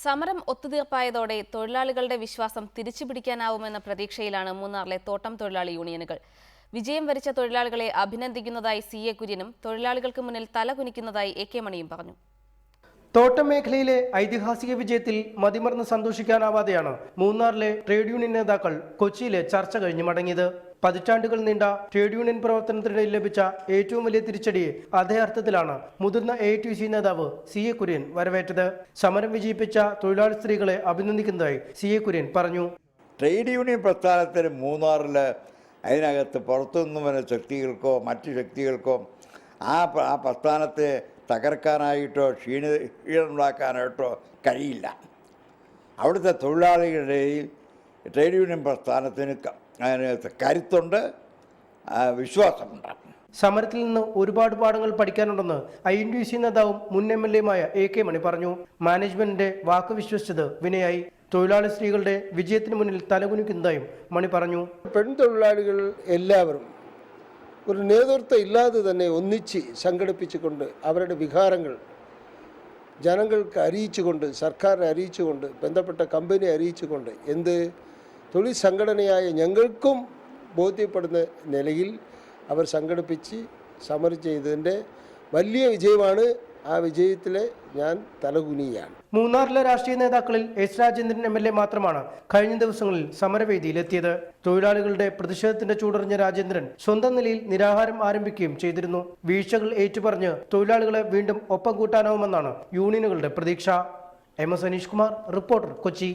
സമരം ഒത്തുതീർപ്പായതോടെ തൊഴിലാളികളുടെ വിശ്വാസം തിരിച്ചുപിടിക്കാനാവുമെന്ന പ്രതീക്ഷയിലാണ് മൂന്നാറിലെ തോട്ടം തൊഴിലാളി യൂണിയനുകൾ. വിജയം വരിച്ച തൊഴിലാളികളെ അഭിനന്ദിക്കുന്നതായി CA കുര്യനും തൊഴിലാളികൾക്ക് മുന്നിൽ തലകുനിക്കുന്നതായി AK മണിയും പറഞ്ഞു. തോട്ടം മേഖലയിലെ ഐതിഹാസിക വിജയത്തിൽ മതിമറന്ന് സന്തോഷിക്കാനാവാതെയാണ് മൂന്നാറിലെ ട്രേഡ് യൂണിയൻ നേതാക്കൾ കൊച്ചിയിലെ ചർച്ച കഴിഞ്ഞ് മടങ്ങിയത്. പതിറ്റാണ്ടുകൾ നീണ്ട ട്രേഡ് യൂണിയൻ പ്രവർത്തനത്തിനിടയിൽ ലഭിച്ച ഏറ്റവും വലിയ തിരിച്ചടിയെ അതേ അർത്ഥത്തിലാണ് മുതിർന്ന AITUC നേതാവ് CA കുര്യൻ വരവേറ്റത്. സമരം വിജയിപ്പിച്ച തൊഴിലാളി സ്ത്രീകളെ അഭിനന്ദിക്കുന്നതായി CA കുര്യൻ പറഞ്ഞു. ട്രേഡ് യൂണിയൻ പ്രസ്ഥാനത്തിന് മൂന്നാറിൽ അതിനകത്ത് പുറത്തുനിന്ന് വരുന്ന ശക്തികൾക്കോ മറ്റു ശക്തികൾക്കോ ആ പ്രസ്ഥാനത്തെ തകർക്കാനായിട്ടോ ക്ഷീണമുണ്ടാക്കാനായിട്ടോ കഴിയില്ല. അവിടുത്തെ തൊഴിലാളികളുടെ ട്രേഡ് യൂണിയൻ പ്രസ്ഥാനത്തിന് അതിനകത്ത് കരുത്തുണ്ട്, വിശ്വാസമുണ്ട്. സമരത്തിൽ നിന്ന് ഒരുപാട് പാഠങ്ങൾ പഠിക്കാനുണ്ടെന്ന് INTUC നേതാവും മുൻ MLA-മായ AK മണി പറഞ്ഞു. മാനേജ്മെന്റിന്റെ വാക്ക് വിശ്വസിച്ചത് വിനയായി. തൊഴിലാളി സ്ത്രീകളുടെ വിജയത്തിന് മുന്നിൽ തലകുനിക്കുന്നതായും മണി പറഞ്ഞു. പെൺതൊഴിലാളികൾ എല്ലാവരും ഒരു നേതൃത്വം ഇല്ലാതെ തന്നെ ഒന്നിച്ച് സംഘടിപ്പിച്ചുകൊണ്ട് അവരുടെ വികാരങ്ങൾ ജനങ്ങൾക്ക് അറിയിച്ചുകൊണ്ട്, സർക്കാരിനെ അറിയിച്ചുകൊണ്ട്, ബന്ധപ്പെട്ട കമ്പനി അറിയിച്ചുകൊണ്ട്, തൊഴിൽ സംഘടനയായ ഞങ്ങൾക്കും ബോധ്യപ്പെടുന്ന നിലയിൽ അവർ സംഘടിപ്പിച്ച് സമരം ചെയ്തതിൻ്റെ വലിയ വിജയമാണ്. ആ വിജയത്തിലെ ഞാൻ തലകുനിയാണ്. മൂന്നാറിലെ രാഷ്ട്രീയ നേതാക്കളിൽ S രാജേന്ദ്രൻ MLA മാത്രമാണ് കഴിഞ്ഞ ദിവസങ്ങളിൽ സമരവേദിയിലെത്തിയത്. തൊഴിലാളികളുടെ പ്രതിഷേധത്തിന്റെ ചൂടറിഞ്ഞ രാജേന്ദ്രൻ സ്വന്തം നിലയിൽ നിരാഹാരം ആരംഭിക്കുകയും ചെയ്തിരുന്നു. വീഴ്ചകൾ ഏറ്റുപറഞ്ഞ് തൊഴിലാളികളെ വീണ്ടും ഒപ്പം കൂട്ടാനാവുമെന്നാണ് യൂണിയനുകളുടെ പ്രതീക്ഷ. MS Aneesh Kumar, reporter, Kochi.